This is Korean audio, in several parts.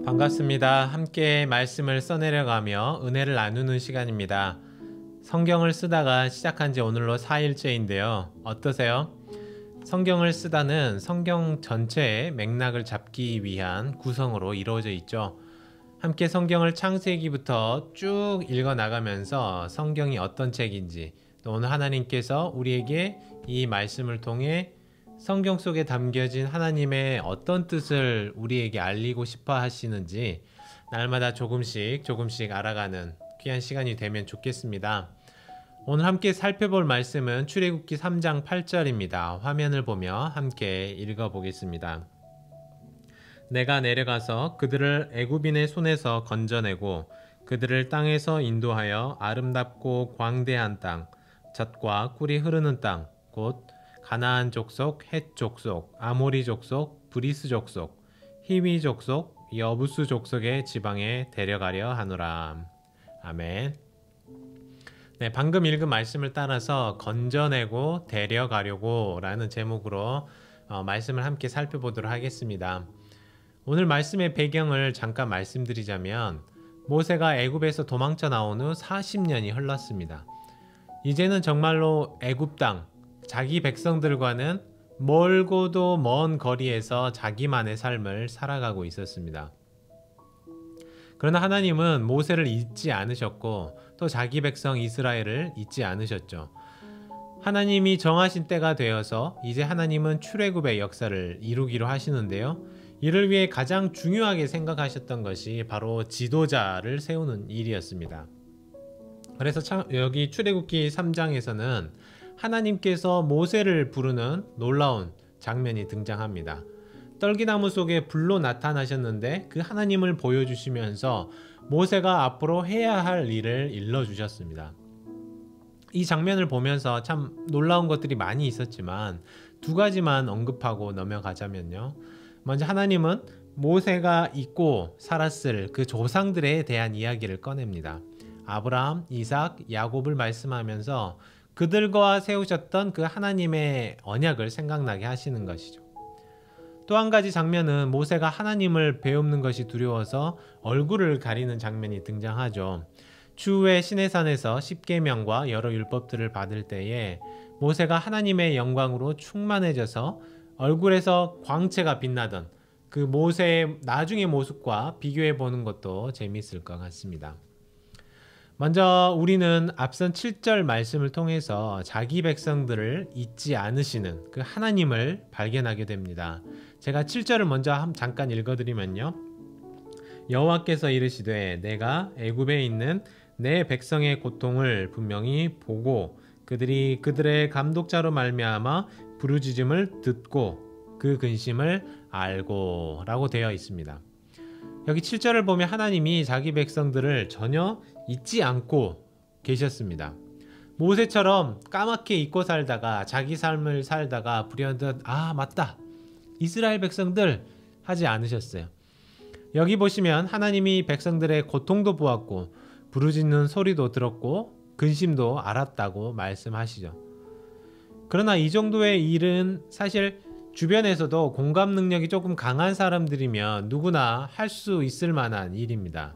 반갑습니다. 함께 말씀을 써내려가며 은혜를 나누는 시간입니다. 성경을 쓰다가 시작한 지 오늘로 4일째인데요. 어떠세요? 성경을 쓰다는 성경 전체의 맥락을 잡기 위한 구성으로 이루어져 있죠. 함께 성경을 창세기부터 쭉 읽어 나가면서 성경이 어떤 책인지, 또 오늘 하나님께서 우리에게 이 말씀을 통해 성경 속에 담겨진 하나님의 어떤 뜻을 우리에게 알리고 싶어 하시는지 날마다 조금씩 알아가는 귀한 시간이 되면 좋겠습니다. 오늘 함께 살펴볼 말씀은 출애굽기 3장 8절입니다. 화면을 보며 함께 읽어보겠습니다. 내가 내려가서 그들을 애굽인의 손에서 건져내고 그들을 땅에서 인도하여 아름답고 광대한 땅, 젖과 꿀이 흐르는 땅, 곧 가나안 족속, 헷 족속, 아모리 족속, 브리스 족속, 히위 족속, 여부스 족속의 지방에 데려가려 하노라. 아멘. 네, 방금 읽은 말씀을 따라서 건져내고 데려가려고 라는 제목으로 말씀을 함께 살펴보도록 하겠습니다. 오늘 말씀의 배경을 잠깐 말씀드리자면 모세가 애굽에서 도망쳐 나온 후 40년이 흘렀습니다. 이제는 정말로 애굽 땅, 자기 백성들과는 멀고도 먼 거리에서 자기만의 삶을 살아가고 있었습니다. 그러나 하나님은 모세를 잊지 않으셨고 또 자기 백성 이스라엘을 잊지 않으셨죠. 하나님이 정하신 때가 되어서 이제 하나님은 출애굽의 역사를 이루기로 하시는데요. 이를 위해 가장 중요하게 생각하셨던 것이 바로 지도자를 세우는 일이었습니다. 그래서 여기 출애굽기 3장에서는 하나님께서 모세를 부르는 놀라운 장면이 등장합니다. 떨기나무 속에 불로 나타나셨는데 그 하나님을 보여주시면서 모세가 앞으로 해야 할 일을 일러주셨습니다. 이 장면을 보면서 참 놀라운 것들이 많이 있었지만 두 가지만 언급하고 넘어가자면요. 먼저 하나님은 모세가 잊고 살았을 그 조상들에 대한 이야기를 꺼냅니다. 아브라함, 이삭, 야곱을 말씀하면서 그들과 세우셨던 그 하나님의 언약을 생각나게 하시는 것이죠. 또 한 가지 장면은 모세가 하나님을 배우는 것이 두려워서 얼굴을 가리는 장면이 등장하죠. 추후에 시내산에서 십계명과 여러 율법들을 받을 때에 모세가 하나님의 영광으로 충만해져서 얼굴에서 광채가 빛나던 그 모세의 나중의 모습과 비교해 보는 것도 재미있을 것 같습니다. 먼저 우리는 앞선 7절 말씀을 통해서 자기 백성들을 잊지 않으시는 그 하나님을 발견하게 됩니다. 제가 7절을 먼저 잠깐 읽어드리면요. 여호와께서 이르시되 내가 애굽에 있는 내 백성의 고통을 분명히 보고 그들이 그들의 감독자로 말미암아 부르짖음을 듣고 그 근심을 알고 라고 되어 있습니다. 여기 7절을 보면 하나님이 자기 백성들을 전혀 잊지 않고 계셨습니다. 모세처럼 까맣게 잊고 살다가 자기 삶을 살다가 불현듯 맞다 이스라엘 백성들 하지 않으셨어요. 여기 보시면 하나님이 백성들의 고통도 보았고 부르짖는 소리도 들었고 근심도 알았다고 말씀하시죠. 그러나 이 정도의 일은 사실 주변에서도 공감 능력이 조금 강한 사람들이면 누구나 할 수 있을 만한 일입니다.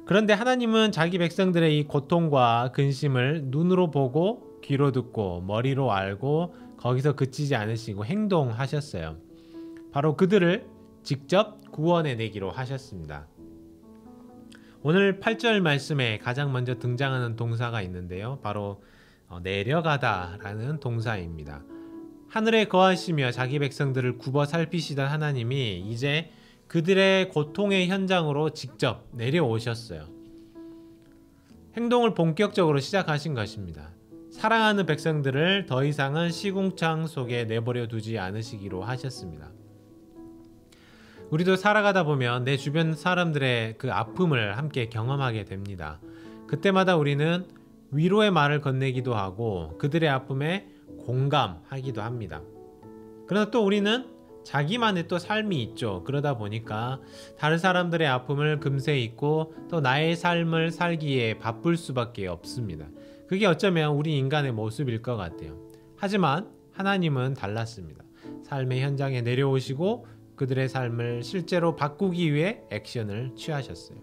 그런데 하나님은 자기 백성들의 이 고통과 근심을 눈으로 보고 귀로 듣고 머리로 알고 거기서 그치지 않으시고 행동하셨어요. 바로 그들을 직접 구원해 내기로 하셨습니다. 오늘 8절 말씀에 가장 먼저 등장하는 동사가 있는데요. 바로 내려가다 라는 동사입니다. 하늘에 거하시며 자기 백성들을 굽어 살피시던 하나님이 이제 그들의 고통의 현장으로 직접 내려오셨어요. 행동을 본격적으로 시작하신 것입니다. 사랑하는 백성들을 더 이상은 시궁창 속에 내버려 두지 않으시기로 하셨습니다. 우리도 살아가다 보면 내 주변 사람들의 그 아픔을 함께 경험하게 됩니다. 그때마다 우리는 위로의 말을 건네기도 하고 그들의 아픔에 공감하기도 합니다. 그러나 또 우리는 자기만의 또 삶이 있죠. 그러다 보니까 다른 사람들의 아픔을 금세 잊고 또 나의 삶을 살기에 바쁠 수밖에 없습니다. 그게 어쩌면 우리 인간의 모습일 것 같아요. 하지만 하나님은 달랐습니다. 삶의 현장에 내려오시고 그들의 삶을 실제로 바꾸기 위해 액션을 취하셨어요.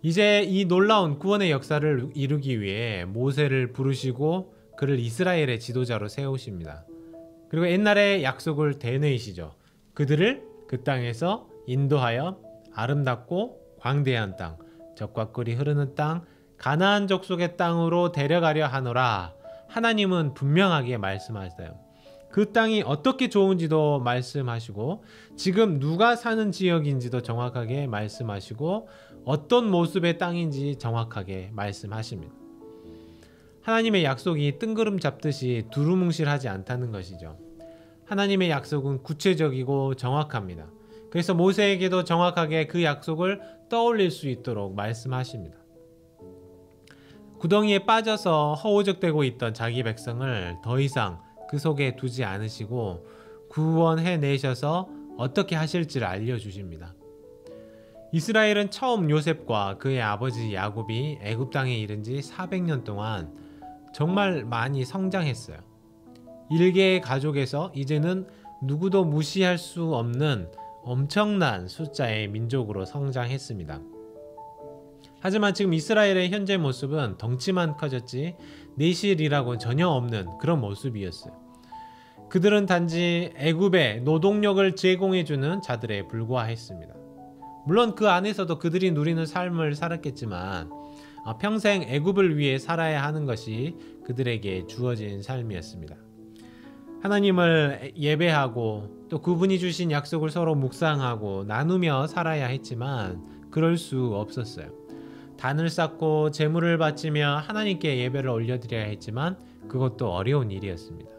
이제 이 놀라운 구원의 역사를 이루기 위해 모세를 부르시고 그를 이스라엘의 지도자로 세우십니다. 그리고 옛날의 약속을 되뇌이시죠. 그들을 그 땅에서 인도하여 아름답고 광대한 땅, 젖과 꿀이 흐르는 땅, 가나안 족속의 땅으로 데려가려 하노라. 하나님은 분명하게 말씀하셨어요. 그 땅이 어떻게 좋은지도 말씀하시고 지금 누가 사는 지역인지도 정확하게 말씀하시고 어떤 모습의 땅인지 정확하게 말씀하십니다. 하나님의 약속이 뜬구름 잡듯이 두루뭉실하지 않다는 것이죠. 하나님의 약속은 구체적이고 정확합니다. 그래서 모세에게도 정확하게 그 약속을 떠올릴 수 있도록 말씀하십니다. 구덩이에 빠져서 허우적대고 있던 자기 백성을 더 이상 그 속에 두지 않으시고 구원해 내셔서 어떻게 하실지를 알려주십니다. 이스라엘은 처음 요셉과 그의 아버지 야곱이 애굽 땅에 이른 지 400년 동안 정말 많이 성장했어요. 일개의 가족에서 이제는 누구도 무시할 수 없는 엄청난 숫자의 민족으로 성장했습니다. 하지만 지금 이스라엘의 현재 모습은 덩치만 커졌지 내실이라고는 전혀 없는 그런 모습이었어요. 그들은 단지 애굽의 노동력을 제공해주는 자들에 불과했습니다. 물론 그 안에서도 그들이 누리는 삶을 살았겠지만 평생 애굽을 위해 살아야 하는 것이 그들에게 주어진 삶이었습니다. 하나님을 예배하고 또 그분이 주신 약속을 서로 묵상하고 나누며 살아야 했지만 그럴 수 없었어요. 단을 쌓고 제물을 바치며 하나님께 예배를 올려드려야 했지만 그것도 어려운 일이었습니다.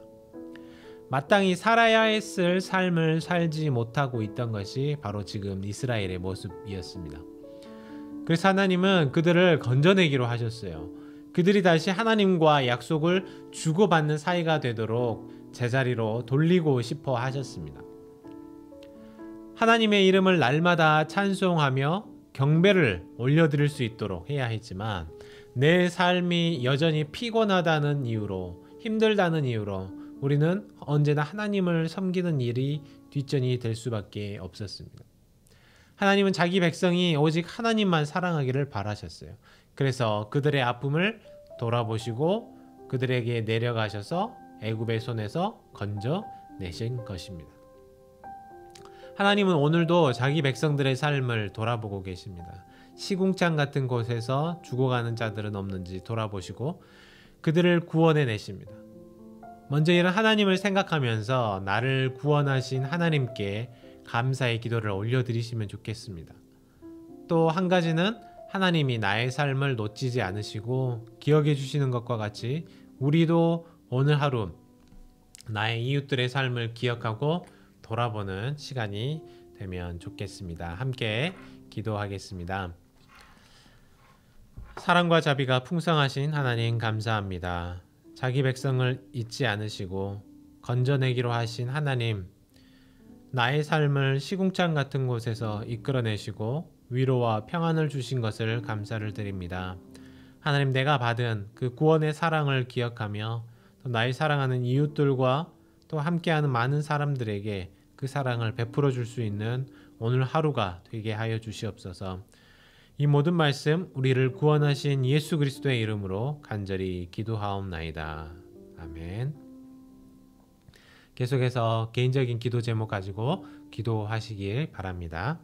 마땅히 살아야 했을 삶을 살지 못하고 있던 것이 바로 지금 이스라엘의 모습이었습니다. 그래서 하나님은 그들을 건져내기로 하셨어요. 그들이 다시 하나님과 약속을 주고받는 사이가 되도록 제자리로 돌리고 싶어 하셨습니다. 하나님의 이름을 날마다 찬송하며 경배를 올려드릴 수 있도록 해야 했지만 내 삶이 여전히 피곤하다는 이유로 힘들다는 이유로 우리는 언제나 하나님을 섬기는 일이 뒷전이 될 수밖에 없었습니다. 하나님은 자기 백성이 오직 하나님만 사랑하기를 바라셨어요. 그래서 그들의 아픔을 돌아보시고 그들에게 내려가셔서 애굽의 손에서 건져내신 것입니다. 하나님은 오늘도 자기 백성들의 삶을 돌아보고 계십니다. 시궁창 같은 곳에서 죽어가는 자들은 없는지 돌아보시고 그들을 구원해 내십니다. 먼저 이런 하나님을 생각하면서 나를 구원하신 하나님께 감사의 기도를 올려드리시면 좋겠습니다. 또 한 가지는 하나님이 나의 삶을 놓치지 않으시고 기억해 주시는 것과 같이 우리도 오늘 하루 나의 이웃들의 삶을 기억하고 돌아보는 시간이 되면 좋겠습니다. 함께 기도하겠습니다. 사랑과 자비가 풍성하신 하나님 감사합니다. 자기 백성을 잊지 않으시고 건져내기로 하신 하나님, 나의 삶을 시궁창 같은 곳에서 이끌어내시고 위로와 평안을 주신 것을 감사를 드립니다. 하나님, 내가 받은 그 구원의 사랑을 기억하며 또 나의 사랑하는 이웃들과 또 함께하는 많은 사람들에게 그 사랑을 베풀어 줄 수 있는 오늘 하루가 되게 하여 주시옵소서. 이 모든 말씀 우리를 구원하신 예수 그리스도의 이름으로 간절히 기도하옵나이다. 아멘. 계속해서 개인적인 기도 제목 가지고 기도하시길 바랍니다.